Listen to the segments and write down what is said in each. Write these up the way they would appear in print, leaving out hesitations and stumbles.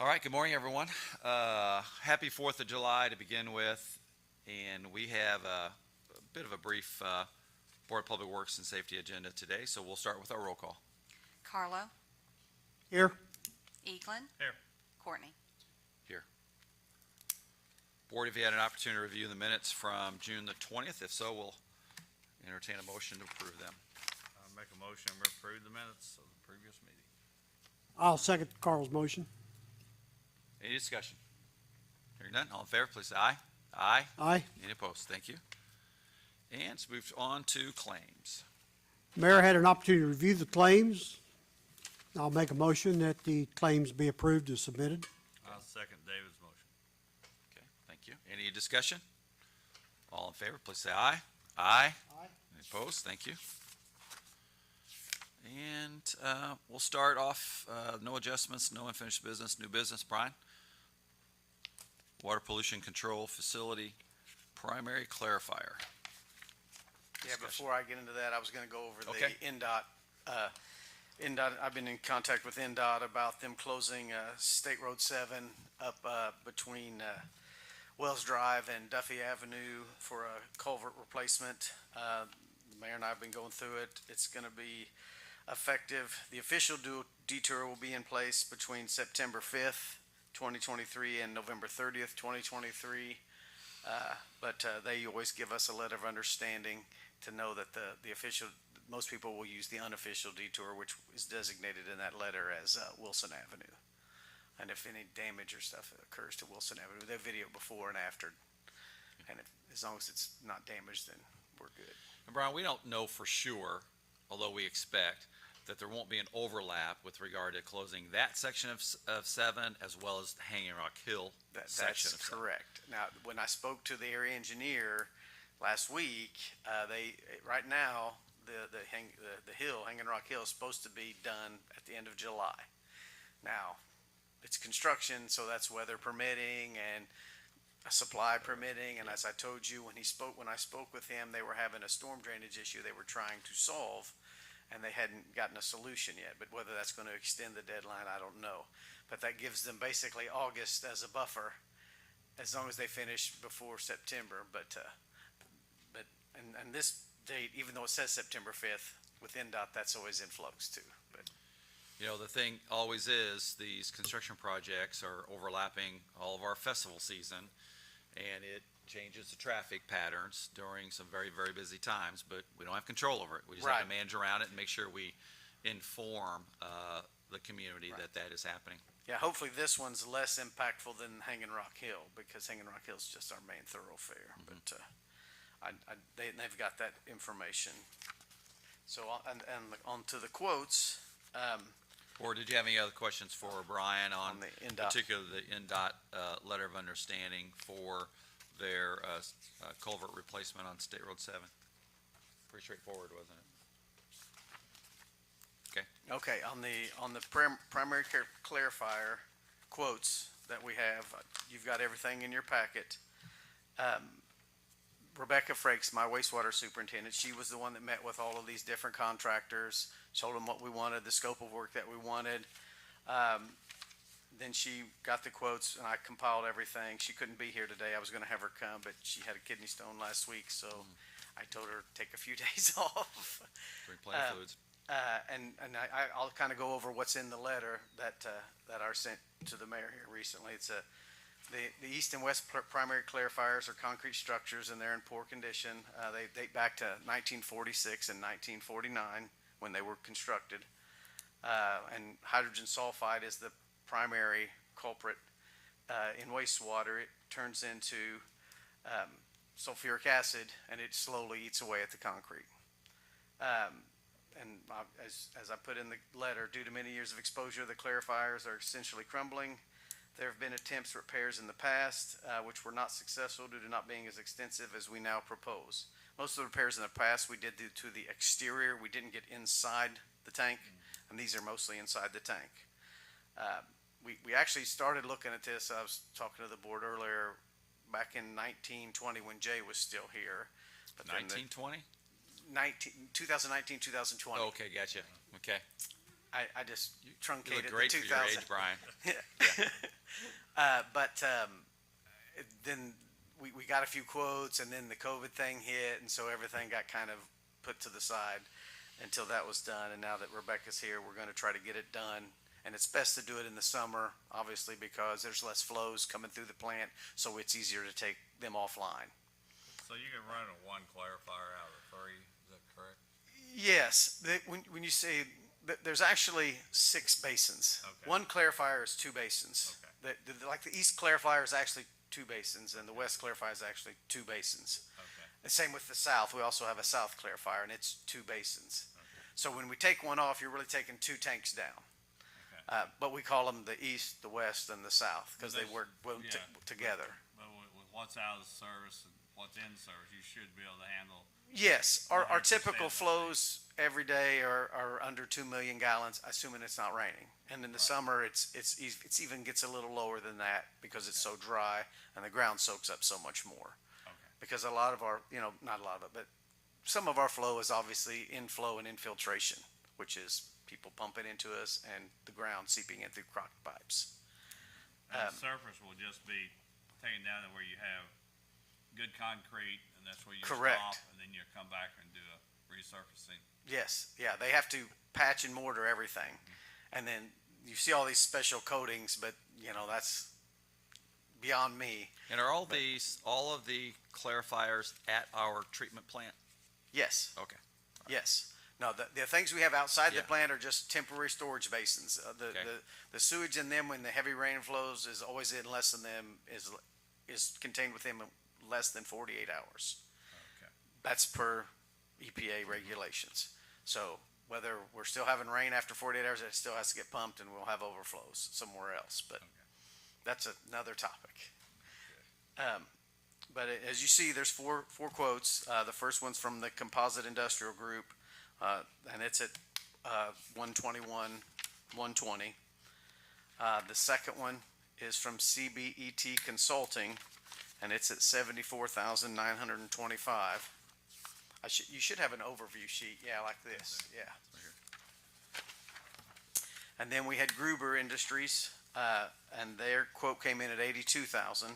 All right, good morning, everyone. Happy 4th of July to begin with, and we have a bit of a brief Board of Public Works and Safety agenda today, so we'll start with our roll call. Carlo, Here. Eaglin, Here. Courtney. Here. Board, have you had an opportunity to review the minutes from June the 20th? If so, we'll entertain a motion to approve them. I make a motion to approve the minutes of the previous meeting. I'll second Carl's motion. Any discussion? Hearing none, all in favor, please say aye. Aye. Aye. Any opposed? Thank you. And let's move on to claims. Mayor had an opportunity to review the claims. I'll make a motion that the claims be approved as submitted. I'll second David's motion. Okay, thank you. Any discussion? All in favor, please say aye. Aye. Aye. Any opposed? Thank you. And we'll start off, no adjustments, no unfinished business, new business. Brian? Water Pollution Control Facility Primary Clarifier. Yeah, before I get into that, I was gonna go over the Okay. NDOT. NDOT, I've been in contact with NDOT about them closing, State Road 7 up, between, Wells Drive and Duffy Avenue for a culvert replacement. The mayor and I have been going through it. It's gonna be effective. The official detour will be in place between September 5th, 2023 and November 30th, 2023. But they always give us a letter of understanding to know that the official, most people will use the unofficial detour, which is designated in that letter as Wilson Avenue. And if any damage or stuff occurs to Wilson Avenue, they video before and after. And as long as it's not damaged, then we're good. And Brian, we don't know for sure, although we expect that there won't be an overlap with regard to closing that section of 7 as well as the Hanging Rock Hill section That's of 7. correct. Now, when I spoke to the area engineer last week, right now, the hill, Hanging Rock Hill, is supposed to be done at the end of July. Now, it's construction, so that's weather permitting and supply permitting. And as I told you, when I spoke with him, they were having a storm drainage issue they were trying to solve, and they hadn't gotten a solution yet. But whether that's going to extend the deadline, I don't know. But that gives them basically August as a buffer, as long as they finish before September. And this date, even though it says September 5th, with NDOT, that's always in flux too. But You know, the thing always is, these construction projects are overlapping all of our festival season, and it changes the traffic patterns during some very, very busy times, but we don't have control over it. We just have to Right. manage around it and make sure we inform the community Right. that is happening. yeah, hopefully this one's less impactful than Hanging Rock Hill, because Hanging Rock Hill is just our main thoroughfare. But they've got that information. So and on to the quotes. Or did you have any other questions for Brian On on the NDOT. particularly the NDOT letter of understanding for their culvert replacement on State Road 7? Pretty straightforward, wasn't it? Okay, on the primary care clarifier quotes that we have, you've got everything in your packet. Rebecca Frakes, my wastewater superintendent, she was the one that met with all of these different contractors, told them what we wanted, the scope of work that we wanted. Then she got the quotes, and I compiled everything. She couldn't be here today. I was going to have her come, but she had a kidney stone last week, so I told her to take a few days off. Drink plenty of fluids. And I'll kind of go over what's in the letter that I sent to the mayor here recently. It's the east and west primary clarifiers are concrete structures, and they're in poor condition. They date back to 1946 and 1949 when they were constructed. And hydrogen sulfide is the primary culprit in wastewater. It turns into sulfuric acid, and it slowly eats away at the concrete. And as I put in the letter, due to many years of exposure, the clarifiers are essentially crumbling. There have been attempts at repairs in the past, which were not successful due to not being as extensive as we now propose. Most of the repairs in the past we did to the exterior. We didn't get inside the tank, and these are mostly inside the tank. We actually started looking at this. I was talking to the board earlier back in 1920 when Jay was still here. But then 1920? 2019, 2020. Oh, okay, gotcha. Okay. I just You truncated look great the for your 2000. age, Brian. Then we got a few quotes, and then the COVID thing hit, and so everything got kind of put to the side until that was done. And now that Rebecca's here, we're going to try to get it done. And it's best to do it in the summer, obviously, because there's less flows coming through the plant, so it's easier to take them offline. So you can run one clarifier out of 3, is that correct? Yes, when you say there's actually 6 basins. Okay. One clarifier is 2 basins. Okay. Like the east clarifier is actually 2 basins, and the west clarifier is actually 2 basins. Okay. The same with the south. We also have a south clarifier, and it's 2 basins. Okay. So when we take one off, you're really taking 2 tanks down. Okay. But we call them the east, the west, and the south because they That's- work well yeah. together. But with what's out of service and what's in service, you should be able to handle. Yes, our 100% typical of the flows every day are under 2 million gallons, assuming it's not raining. And in the summer, it's even gets a little lower than that because it's so dry and the ground soaks up so much more. Okay. Because a lot of our, not a lot of it, but some of our flow is obviously inflow and infiltration, which is people pumping into us and the ground seeping in through crock pipes. And the surface will just be taken down to where you have good concrete, and that's where you Correct. stop, and then you come back and do a resurfacing. Yes, yeah, they have to patch and mortar everything. And then you see all these special coatings, but that's beyond me. And are all of the clarifiers at our treatment plant? Yes, Okay. yes. No, the things we have outside the Yeah. plant are just temporary storage basins. Okay. The sewage in them when the heavy rain flows is always in less than them, is contained within less than 48 hours. Okay. That's per EPA regulations. So whether we're still having rain after 48 hours, it still has to get pumped and we'll have overflows somewhere else. But that's another topic. But as you see, there's four quotes. The first one's from the Composite Industrial Group, and it's at 121, 120. The second one is from CBET Consulting, and it's at 74,925. You should have an overview sheet, yeah, like this, yeah. And then we had Gruber Industries, and their quote came in at 82,000.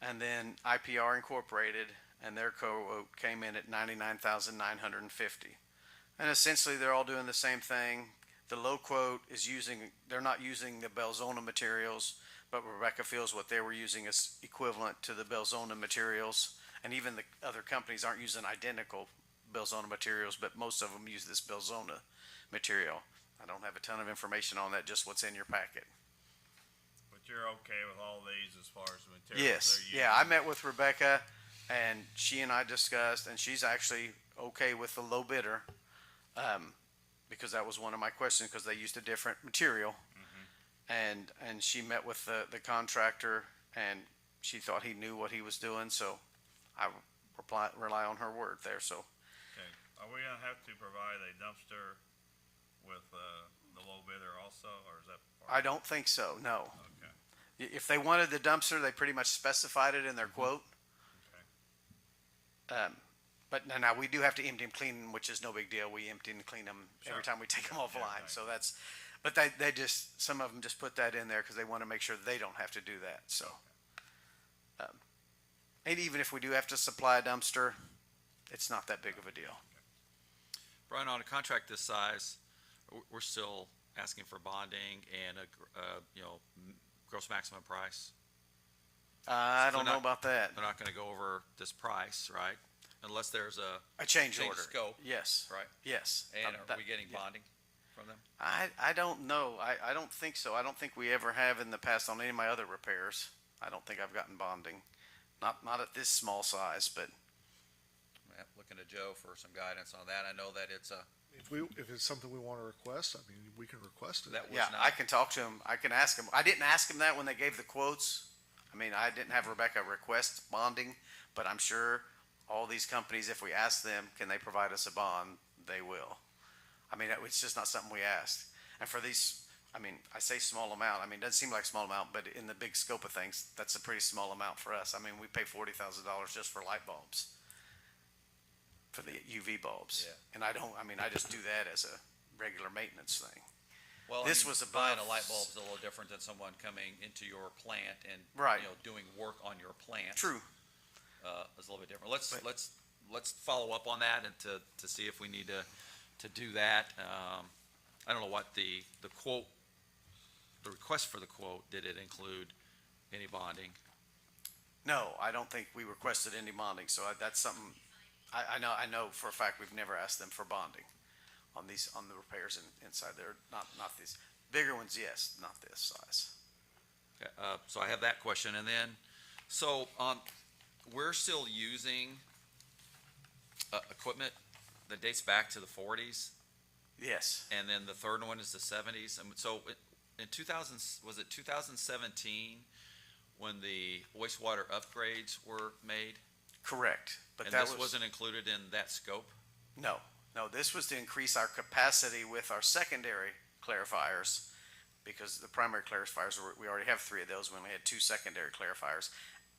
And then IPR Incorporated, and their quote came in at 99,950. And essentially, they're all doing the same thing. The low quote is they're not using the Belzona materials, but Rebecca feels what they were using is equivalent to the Belzona materials. And even the other companies aren't using identical Belzona materials, but most of them use this Belzona material. I don't have a ton of information on that, just what's in your packet. But you're okay with all these as far as the materials Yes, they're using? yeah, I met with Rebecca, and she and I discussed, and she's actually okay with the low bidder, because that was one of my questions, because they used a different material. And she met with the contractor, and she thought he knew what he was doing, so I rely on her word there, so. Okay. Are we gonna have to provide a dumpster with, the low bidder also, or is that part? I don't think so, no. Okay. If they wanted the dumpster, they pretty much specified it in their quote. Okay. But now we do have to empty and clean them, which is no big deal. We empty and clean them every Sure. time we take them Yeah, offline. right. So but they just, some of them just put that in there because they want to make sure they don't have to do that, so. And even if we do have to supply a dumpster, it's not that big of a deal. Brian, on a contract this size, we're still asking for bonding and gross maximum price. I So don't know not- about that. They're not gonna go over this price, right? Unless there's a A change change of order. scope, Yes, right? yes. And are That- we getting yeah. bonding from them? I don't know. I don't think so. I don't think we ever have in the past on any of my other repairs. I don't think I've gotten bonding. Not at this small size, but Yeah, looking to Joe for some guidance on that. I know that it's If it's something we want to request, I mean, we can request it. that was yeah, not. I can talk to him. I can ask him. I didn't ask him that when they gave the quotes. I mean, I didn't have Rebecca request bonding, but I'm sure all these companies, if we ask them, can they provide us a bond, they will. I mean, it's just not something we asked. And for these, I mean, I say small amount. I mean, it doesn't seem like a small amount, but in the big scope of things, that's a pretty small amount for us. I mean, we pay $40,000 just for light bulbs, for the UV bulbs. Yeah. And I just do that as a regular maintenance thing. Well, I This mean, was buying above a light bulb is a little different than someone coming into your plant and, Right. you know, doing work on your plant. True. Is a little bit different. Let's, But- let's follow up on that and to see if we need to do that. I don't know what the quote, the request for the quote, did it include any bonding? No, I don't think we requested any bonding, so that's something, I know for a fact we've never asked them for bonding on the repairs inside there, not these. Bigger ones, yes, not this size. Okay, so I have that question, and then, so, we're still using, equipment that dates back to the forties, Yes, and then the third one is the seventies, and so, in 2000, was it 2017, when the wastewater upgrades were made? correct, but And that this was, wasn't included in that scope? no, this was to increase our capacity with our secondary clarifiers, because the primary clarifiers, we already have three of those, we only had two secondary clarifiers,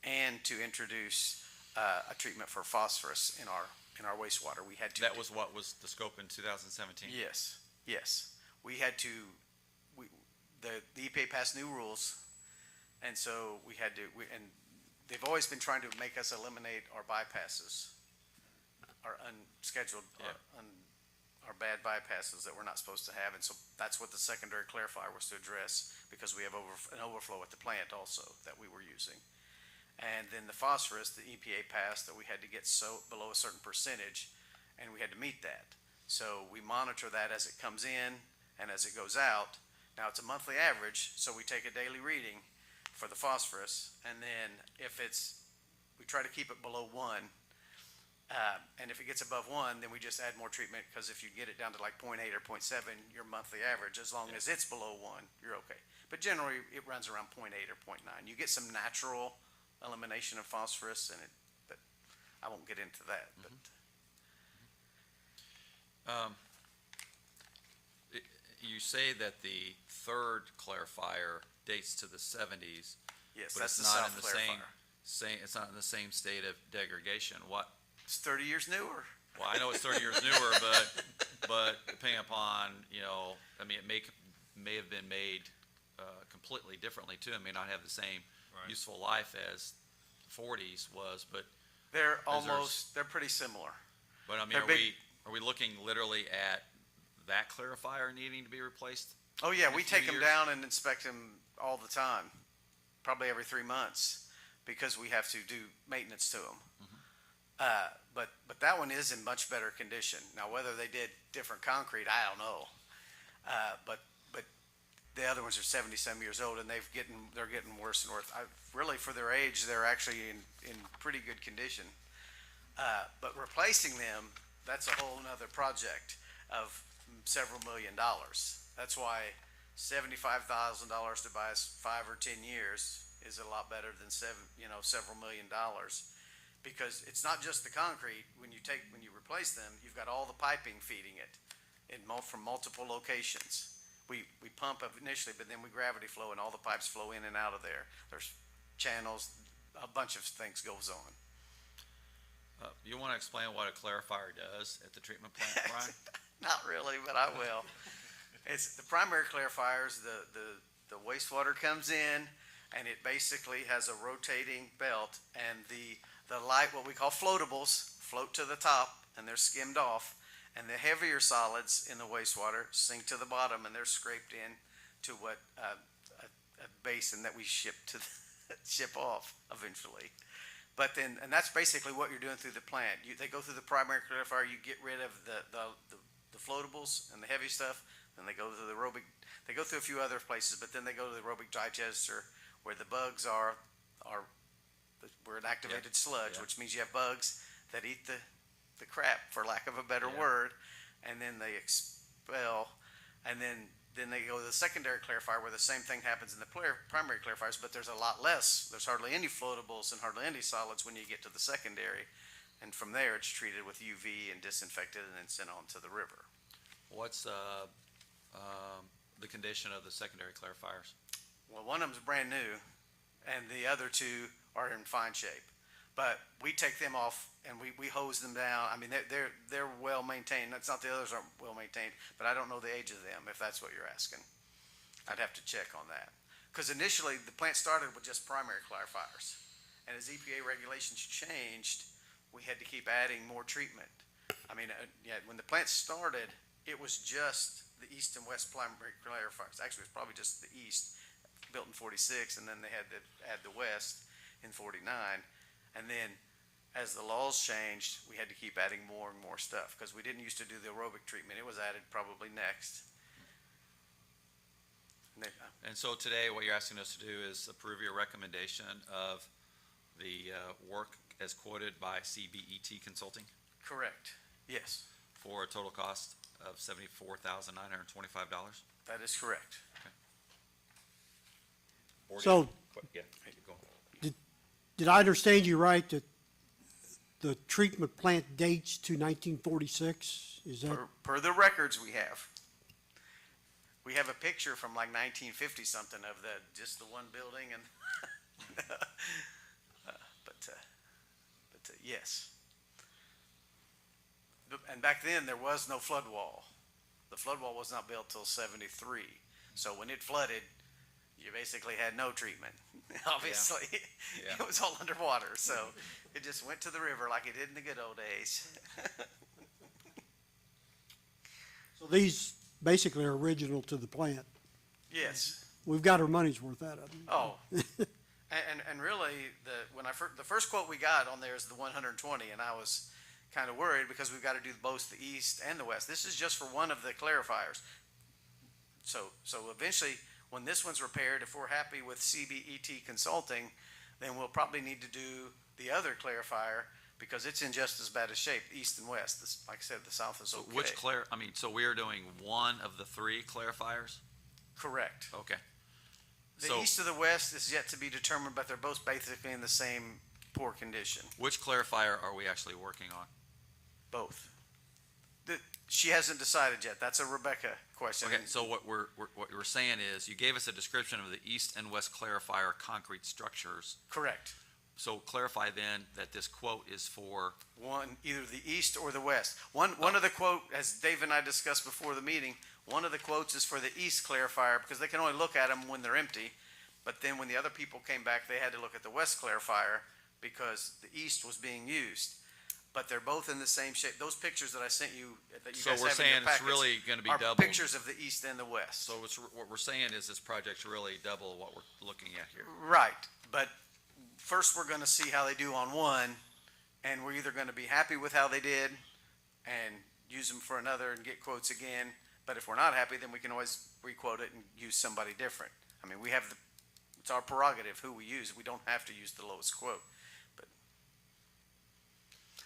and to introduce, a treatment for phosphorus in our wastewater, we had to. That was what was the scope in 2017? Yes, yes. We had to, the EPA passed new rules, and so we had to, and they've always been trying to make us eliminate our bypasses, our unscheduled, our bad bypasses that we're not supposed to have, and so that's what the secondary clarifier was to address, because we have an overflow at the plant also that we were using. And then the phosphorus, the EPA passed that we had to get below a certain percentage, and we had to meet that. So we monitor that as it comes in and as it goes out. Now, it's a monthly average, so we take a daily reading for the phosphorus, and then we try to keep it below 1. And if it gets above 1, then we just add more treatment, because if you get it down to like 0.8 or 0.7, your monthly average, as long as it's below 1, you're okay. But generally, it runs around 0.8 or 0.9. You get some natural elimination of phosphorus, but I won't get into that, but. You say that the third clarifier dates to the seventies, Yes, but that's it's the not south in the clarifier. it's not in the same state of degradation. What, It's 30 years newer. well, I know it's 30 years newer, but depending upon, you know, I mean, it may have been made, completely differently too. It may not have the same Right. useful life as forties was, but They're Is they're pretty similar. I mean, They're big. are we looking literally at that clarifier needing to be replaced? Oh, yeah, In a we few take them years? down and inspect them all the time, probably every 3 months, because we have to do maintenance to them. But that one is in much better condition. Now, whether they did different concrete, I don't know. But the other ones are 70-some years old, and they're getting worse and worse. Really, for their age, they're actually in pretty good condition. But replacing them, that's a whole nother project of several $1 million. That's why $75,000 to buy us 5 or 10 years is a lot better than several $1 million. Because it's not just the concrete. When you replace them, you've got all the piping feeding it from multiple locations. We pump up initially, but then we gravity flow, and all the pipes flow in and out of there. There's channels, a bunch of things goes on. You want to explain what a clarifier does at the treatment plant, Brian? Not really, but I will. It's the primary clarifiers, the wastewater comes in, and it basically has a rotating belt, and the light, what we call floatables, float to the top, and they're skimmed off, and the heavier solids in the wastewater sink to the bottom, and they're scraped in to what a basin that we ship off eventually. But then, and that's basically what you're doing through the plant. They go through the primary clarifier, you get rid of the floatables and the heavy stuff, then they go to the aerobic, they go through a few other places, but then they go to the aerobic digester where the bugs we're an activated sludge, yeah. which means you have bugs that eat the crap, for lack of a better Yeah. word, and then they expel, and then they go to the secondary clarifier where the same thing happens in the primary clarifiers, but there's a lot less. There's hardly any floatables and hardly any solids when you get to the secondary, and from there it's treated with UV and disinfected and then sent on to the river. What's the condition of the secondary clarifiers? Well, one of them's brand new, and the other two are in fine shape. But we take them off and we hose them down. I mean, they're well maintained. That's not the others aren't well maintained, but I don't know the age of them, if that's what you're asking. I'd have to check on that. Because initially, the plant started with just primary clarifiers. And as EPA regulations changed, we had to keep adding more treatment. I mean, yeah, when the plant started, it was just the east and west primary clarifiers. Actually, it was probably just the east, built in 46, and then they had to add the west in 49. And then as the laws changed, we had to keep adding more and more stuff because we didn't used to do the aerobic treatment. It was added probably next. And they- And so today, what you're asking us to do is approve your recommendation of the work as quoted by CBET Consulting Correct. Yes, for a total cost of $74,925. that is correct. So- Yeah, keep going. Did I understand you right that the treatment plant dates to 1946? Is that, Per the records we have. We have a picture from like 1950 something of just the one building and, but yes. And back then, there was no flood wall. The flood wall was not built till 73. So when it flooded, you basically had no treatment. Obviously, Yeah. it was all underwater. So it just went to the river like it did in the good old days. so these basically are original to the plant. Yes. We've got our money's worth out of them. Oh, and really, the first quote we got on there is the 120, and I was kind of worried because we've got to do both the east and the west. This is just for one of the clarifiers. So eventually, when this one's repaired, if we're happy with CBET Consulting, then we'll probably need to do the other clarifier because it's in just as bad a shape, east and west. Like I said, the south is So okay. which so we are doing one of the three clarifiers? Correct. Okay. The So- east or the west is yet to be determined, but they're both basically in the same poor condition. Which clarifier are we actually working on? Both. She hasn't decided yet. That's a Rebecca question. Okay, so what we're saying is, you gave us a description of the east and west clarifier concrete structures. Correct. So clarify then that this quote is for, One, either the east or the west. One of the quote, as Dave and I discussed before the meeting, one of the quotes is for the east clarifier because they can only look at them when they're empty. But then when the other people came back, they had to look at the west clarifier because the east was being used. But they're both in the same shape. Those pictures that I sent you, that you So guys we're have in your saying it's packets, really gonna be are doubled. pictures of the east and the west. so what we're saying is this project's really double what we're looking at here. Right, but first we're gonna see how they do on one, and we're either gonna be happy with how they did and use them for another and get quotes again, but if we're not happy, then we can always re-quote it and use somebody different. I mean, it's our prerogative who we use, we don't have to use the lowest quote.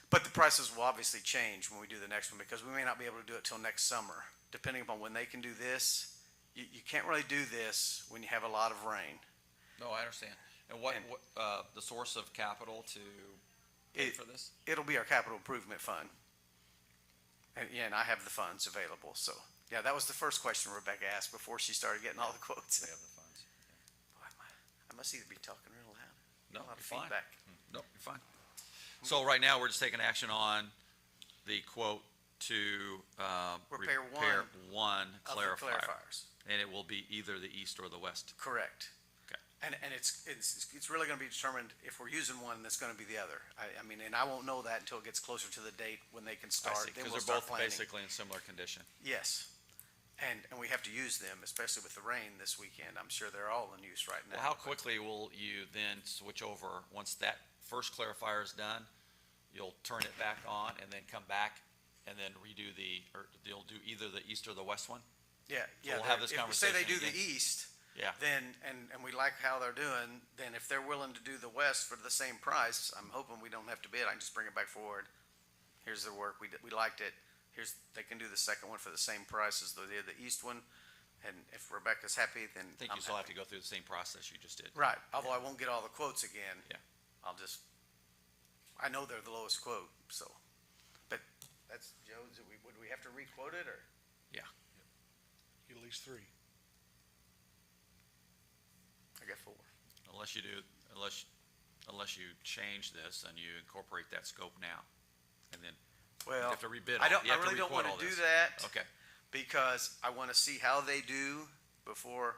But the prices will obviously change when we do the next one, because we may not be able to do it till next summer. Depending upon when they can do this, you can't really do this when you have a lot of rain. No, I understand. And the source of capital to pay for this? It'll be our capital improvement fund. And I have the funds available, so, yeah, that was the first question Rebecca asked before she started getting all the quotes. We have the funds. Boy, I must either be talking real loud. No, A lot of you're fine. feedback. No, you're fine. So right now, we're just taking action on the quote to, Repair one Of the clarifier. clarifiers. And it will be either the east or the west. Correct. Okay. And it's really gonna be determined if we're using one, that's gonna be the other. I mean, and I won't know that until it gets closer to the date when they can I start. see, Then because we'll they're start both planning. basically in similar condition. Yes. And we have to use them, especially with the rain this weekend. I'm sure they're all in use right now. Well, how quickly will you then switch over, once that first clarifier is done, you'll turn it back on and then come back and then or you'll do either the east or the west one? Yeah, yeah. we'll have this If we say they do conversation the again. east, Yeah. then, and we like how they're doing, then if they're willing to do the west for the same price, I'm hoping we don't have to bid. I can just bring it back forward. Here's their work. We liked it. They can do the second one for the same price as they did the east one. And if Rebecca's happy, then I think I'm you still have happy. to go through the same process you just did. Right, although I won't get all the quotes again. Yeah. I know they're the lowest quote, so, but that's, Joe, would we have to re-quote it, or? At least three. I got four. Unless you change this and you incorporate that scope now. And then you Well, have to rebid I all, you have to really don't re-quote want all to do this. that. Okay, Because I want to see how they do before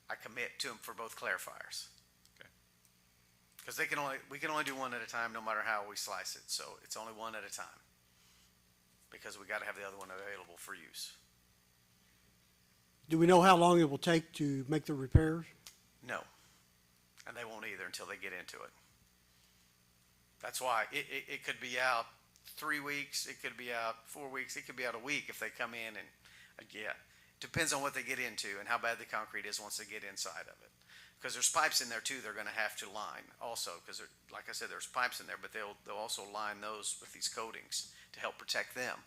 I commit to them for both clarifiers. Okay. Because we can only do one at a time, no matter how we slice it, so it's only one at a time. Because we gotta have the other one available for use. Do we know how long it will take to make the repairs? No, and they won't either until they get into it. That's why it could be out 3 weeks, it could be out 4 weeks, it could be out a week if they come in and, yeah. Depends on what they get into and how bad the concrete is once they get inside of it. Because there's pipes in there too they're gonna have to line also, because like I said, there's pipes in there, but they'll also line those with these coatings to help protect them.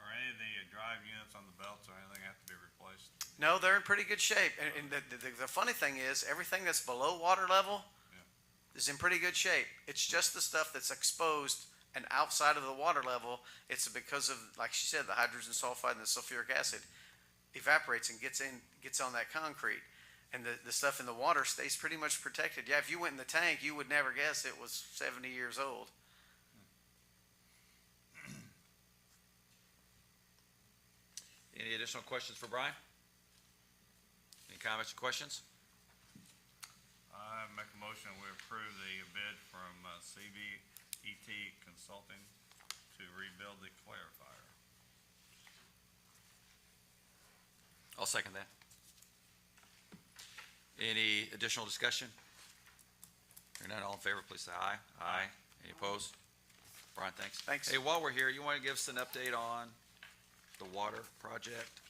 Are any of the drive units on the belts or anything have to be replaced? No, they're in pretty good shape, and the funny thing is, everything that's below water level is in pretty good shape. It's just the stuff that's exposed and outside of the water level, it's because of, like she said, the hydrogen sulfide and the sulfuric acid evaporates and gets on that concrete. And the stuff in the water stays pretty much protected. Yeah, if you went in the tank, you would never guess it was 70 years old. Any additional questions for Brian? Any comments or questions? I make a motion, we approve the bid from CVET Consulting to rebuild the clarifier. I'll second that. Any additional discussion? Hearing none, all in favor, please say aye. Aye. Any opposed? Brian, thanks. Thanks. Hey, while we're here, you want to give us an update on the water project?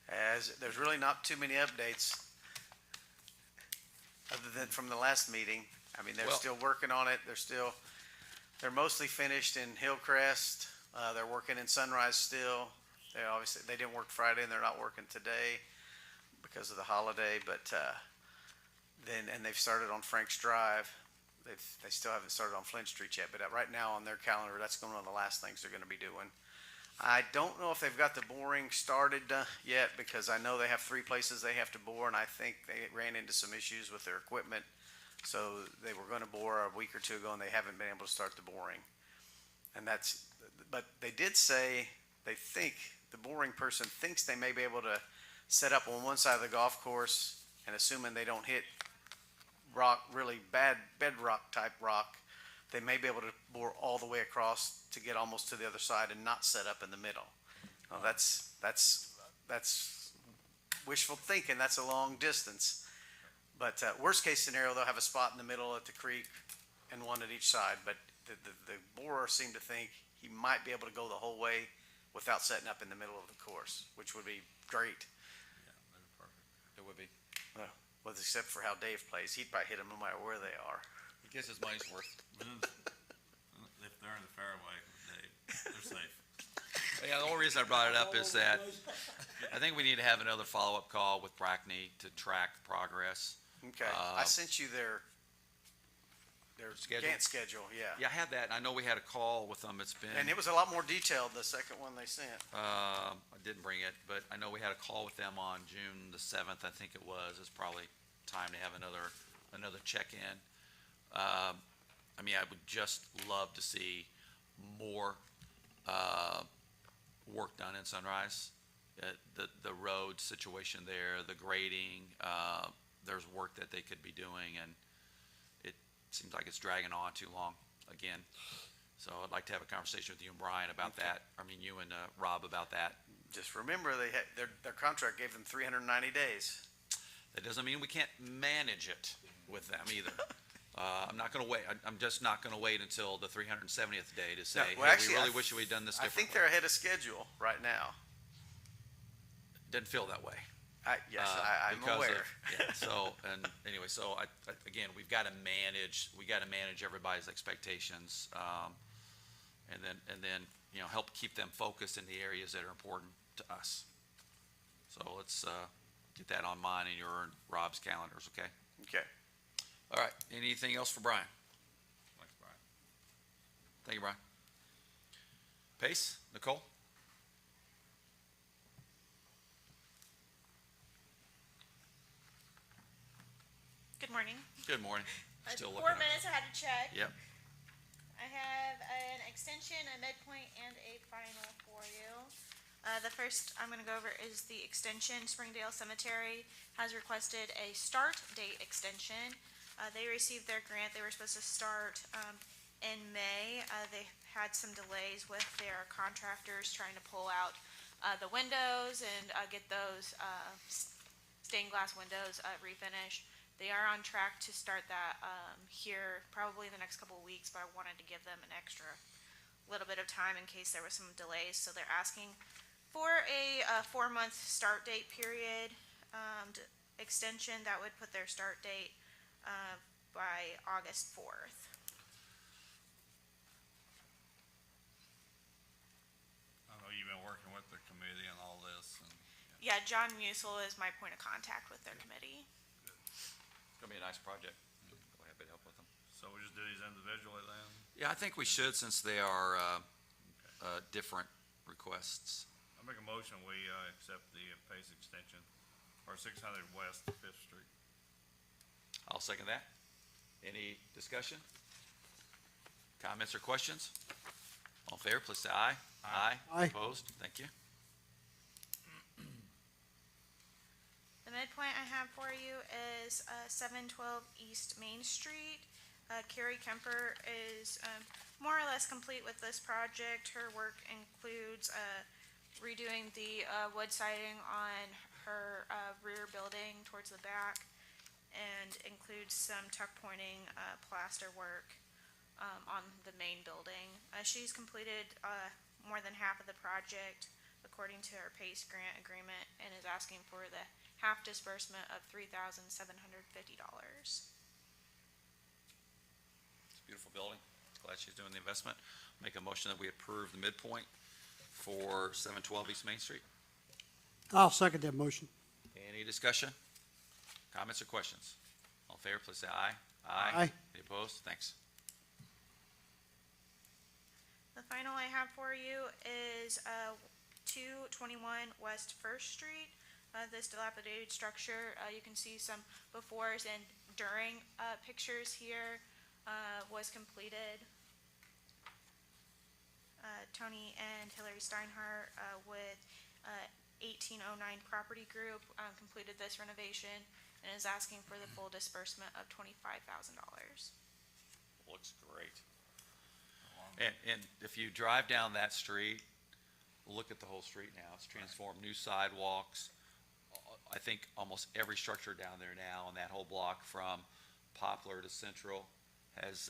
As there's really not too many updates other than from the last meeting. I mean, they're Well- still working on it. They're mostly finished in Hillcrest. They're working in Sunrise still. They didn't work Friday and they're not working today because of the holiday, but, and they've started on Frank's Drive. They still haven't started on Flint Street yet, but right now on their calendar, that's one of the last things they're gonna be doing. I don't know if they've got the boring started yet, because I know they have 3 places they have to bore, and I think they ran into some issues with their equipment. So they were gonna bore a week or 2 ago, and they haven't been able to start the boring. But they did say, the boring person thinks they may be able to set up on one side of the golf course, and assuming they don't hit rock, really bad bedrock type rock, they may be able to bore all the way across to get almost to the other side and not set up in the middle. Now, that's wishful thinking. That's a long distance. But worst case scenario, they'll have a spot in the middle at the creek and one at each side. But the borer seemed to think he might be able to go the whole way without setting up in the middle of the course, which would be great. Yeah, that's perfect. It would be. Well, except for how Dave plays, he'd probably hit them no matter where they are. He gets his money's worth. But then, if they're in the fairway, they're safe. Yeah, the only reason I brought it up is that I think we need to have another follow-up call with Brackney to track progress. Okay, I sent you their Schedule? Gantt schedule, yeah. Yeah, I had that. I know we had a call with them. It's been, And it was a lot more detailed, the second one they sent. I didn't bring it, but I know we had a call with them on June the 7th, I think it was. It's probably time to have another check-in. I mean, I would just love to see more, work done in Sunrise. The road situation there, the grading, there's work that they could be doing, and it seems like it's dragging on too long again. So I'd like to have a conversation with you and Brian about that. I mean, you and Rob about that. Just remember, their contract gave them 390 days. That doesn't mean we can't manage it with them either. I'm not gonna wait, I'm just not gonna wait until the 370th day to say, No, well, hey, actually, we really wish we'd done this I differently. think they're ahead of schedule right now. Didn't feel that way. Yes, I'm because aware. yeah, so, and anyway, so again, we gotta manage everybody's expectations, and then, you know, help keep them focused in the areas that are important to us. So let's, get that on mine and your and Rob's calendars, okay? Okay. All right, anything else for Brian? Thanks, Brian. Thank you, Brian. Pace, Nicole? Good morning. Good morning. Still looking 4 up. minutes I had to check. Yep, I have an extension, a midpoint, and a final for you. The first I'm going to go over is the extension. Springdale Cemetery has requested a start date extension. They received their grant. They were supposed to start in May. They had some delays with their contractors trying to pull out the windows and get those stained glass windows refinished. They are on track to start that here probably the next couple of weeks, but I wanted to give them an extra little bit of time in case there was some delays. So they're asking for a 4-month start date period extension. That would put their start date by August 4th. I know you've been working with the committee and all this, and Yeah, John Musil is my point of contact with their committee. It's gonna be a nice project. We'll happy to help with them. so we just do these individually then? Yeah, I think we should, since they are different requests. I make a motion, we accept the PACE extension for 600 West Fifth Street. I'll second that. Any discussion? Comments or questions? All in favor, please say aye. Aye. Aye. Opposed? Thank you. The midpoint I have for you is 712 East Main Street. Carrie Kemper is more or less complete with this project. Her work includes redoing the wood siding on her rear building towards the back, and includes some tuck pointing plaster work on the main building. She's completed more than half of the project according to her PACE grant agreement, and is asking for the half disbursement of $3,750. It's a beautiful building. Glad she's doing the investment. Make a motion that we approve the midpoint for 712 East Main Street. I'll second that motion. Any discussion? Comments or questions? All in favor, please say aye. Aye. Any opposed? Thanks. The final I have for you is 221 West First Street. This dilapidated structure, you can see some befores and during pictures here, was completed. Tony and Hillary Steinhardt with 1809 Property Group completed this renovation and is asking for the full disbursement of $25,000. Looks great. And if you drive down that street, look at the whole street now. It's transformed, new sidewalks. I think almost every structure down there now, and that whole block from Poplar to Central has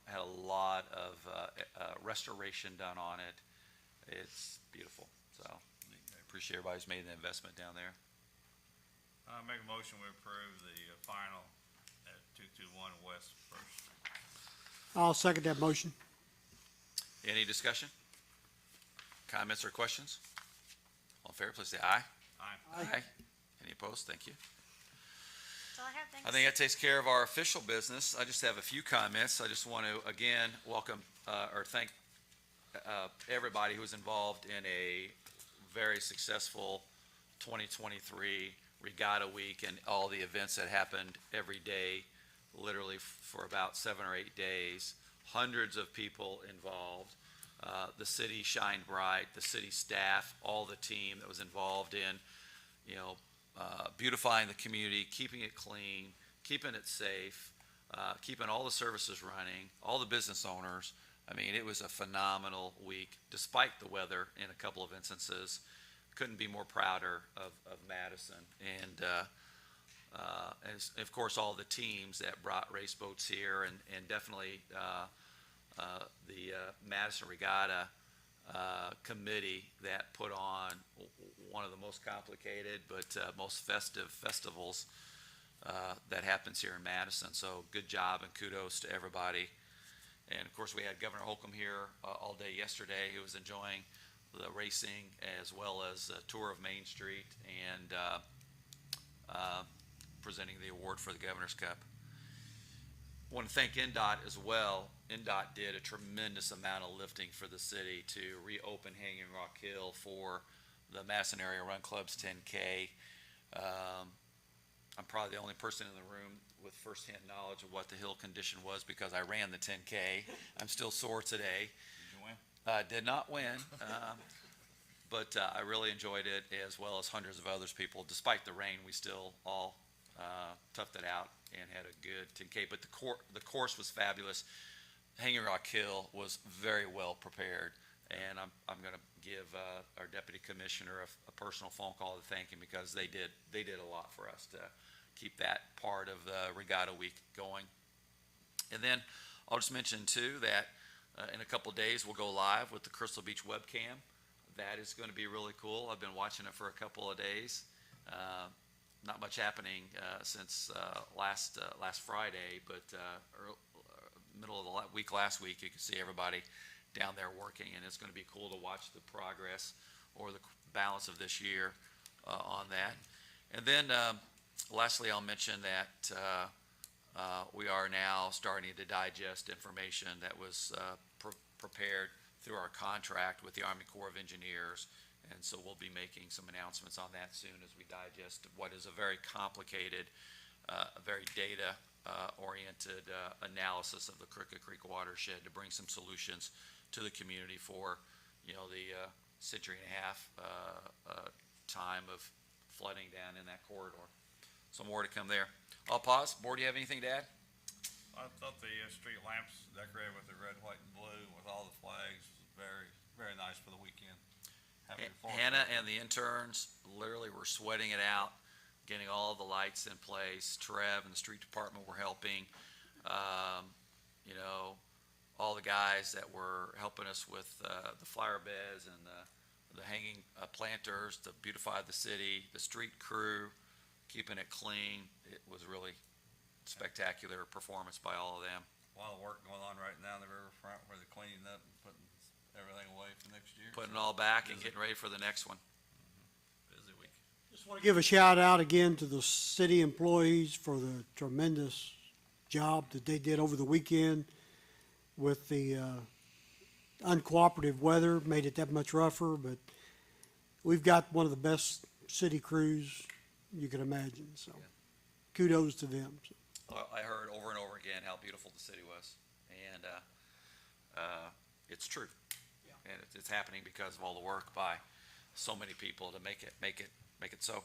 had a lot of restoration done on it. It's beautiful. So I appreciate everybody who's made the investment down there. I make a motion, we approve the final at 221 West First Street. I'll second that motion. Any discussion? Comments or questions? All in favor, please say aye. Aye. Any opposed? Thank you. That's all I have, thanks. I think that takes care of our official business. I just have a few comments. I just want to, again, welcome or thank everybody who was involved in a very successful 2023 Regatta Week and all the events that happened every day, literally for about 7 or 8 days. Hundreds of people involved. The city shined bright, the city staff, all the team that was involved in, beautifying the community, keeping it clean, keeping it safe, keeping all the services running, all the business owners. I mean, it was a phenomenal week, despite the weather in a couple of instances. Couldn't be more prouder of Madison. And of course, all the teams that brought race boats here, and definitely the Madison Regatta committee that put on one of the most complicated but most festive festivals that happens here in Madison. So good job and kudos to everybody. And of course, we had Governor Holcomb here all day yesterday, who was enjoying the racing as well as a tour of Main Street and presenting the award for the Governor's Cup. I want to thank NDOT as well. NDOT did a tremendous amount of lifting for the city to reopen Hanging Rock Hill for the Madison Area Run Club's 10K. I'm probably the only person in the room with firsthand knowledge of what the hill condition was because I ran the 10K. I'm still sore today. Did you win? Did not win, but I really enjoyed it, as well as hundreds of others people. Despite the rain, we still all toughed it out and had a good 10K. But the course was fabulous. Hanging Rock Hill was very well prepared, and I'm going to give our deputy commissioner a personal phone call to thank him, because they did a lot for us to keep that part of the regatta week going. And then I'll just mention too that in a couple of days we'll go live with the Crystal Beach webcam. That is going to be really cool. I've been watching it for a couple of days. Not much happening since last Friday, but middle of the week last week, you can see everybody down there working, and it's going to be cool to watch the progress or the balance of this year on that. And then lastly, I'll mention that we are now starting to digest information that was prepared through our contract with the Army Corps of Engineers. And so we'll be making some announcements on that soon as we digest what is a very complicated, very data-oriented analysis of the Crooked Creek watershed to bring some solutions to the community for, the century and a half time of flooding down in that corridor. So more to come there. I'll pause. Board, do you have anything to add? I thought the street lamps decorated with the red, white, and blue with all the flags was very, very nice for the weekend. Happy to forward Hannah that. and the interns literally were sweating it out, getting all the lights in place. Trev and the street department were helping. All the guys that were helping us with the flower beds and the hanging planters to beautify the city, the street crew, keeping it clean. It was really spectacular performance by all of them. A lot of work going on right now in the riverfront where they're cleaning up and putting everything away for next year. Putting it So, all back and busy. getting ready for the next one. Busy week. Just want to give a shout out again to the city employees for the tremendous job that they did over the weekend with the uncooperative weather. Made it that much rougher, but we've got one of the best city crews you can imagine, so kudos to them. Well, I heard over and over again how beautiful the city was, and it's true. And it's happening because of all the work by so many people to make it so.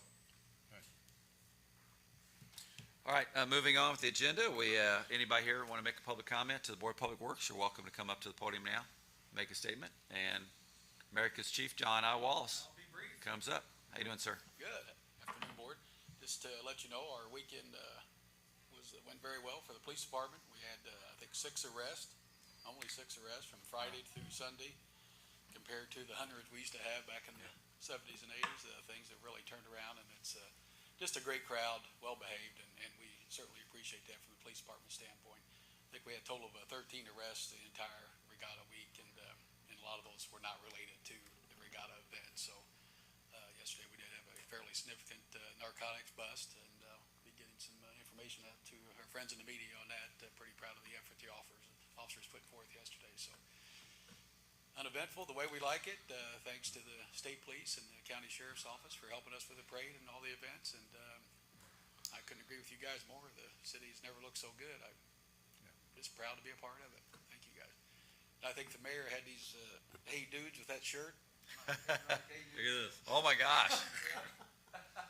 All right, moving on with the agenda. Anybody here want to make a public comment to the Board of Public Works? You're welcome to come up to the podium now, make a statement. And America's Chief John I. Wallace comes up. How you doing, sir? Good. Afternoon, Board. Just to let you know, our weekend went very well for the police department. We had, I think, only six arrests from Friday through Sunday, compared to the hundreds we used to have back in the 70s and 80s. Things have really turned around, and it's just a great crowd, well-behaved, and we certainly appreciate that from the police department standpoint. I think we had a total of 13 arrests the entire regatta week, and a lot of those were not related to the regatta event. So yesterday we did have a fairly significant narcotics bust, and be getting some information out to our friends in the media on that. Pretty proud of the effort the officers put forth yesterday. So uneventful, the way we like it. Thanks to the state police and the county sheriff's office for helping us with the parade and all the events. And I couldn't agree with you guys more. The city's never looked so good. I'm just proud to be a part of it. Thank you guys. I think the mayor had these hey dudes with that shirt. Look at this. Oh my gosh!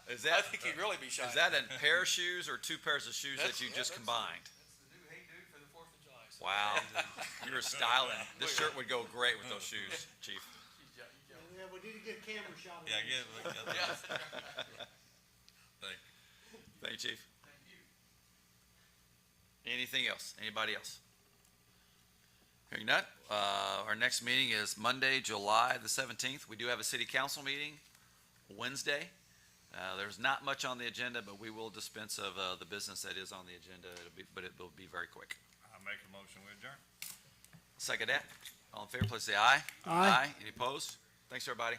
Is I that think he'd really be shy. is that a pair of shoes or two pairs of shoes that you just that's combined? That's the new hey dude for the 4th of July. So Wow, you were styling. This shirt would go great with those shoes, Chief. Yeah, we need to get a camera shot. Yeah, look at that. Thank you. Thank you, Chief. Thank you. Anything else? Anybody else? Hearing none, our next meeting is Monday, July the 17th. We do have a city council meeting Wednesday. There's not much on the agenda, but we will dispense of the business that is on the agenda. But it will be very quick. I make a motion, we adjourn. Second that. All in favor, please say aye. Aye. Any opposed? Thanks, everybody.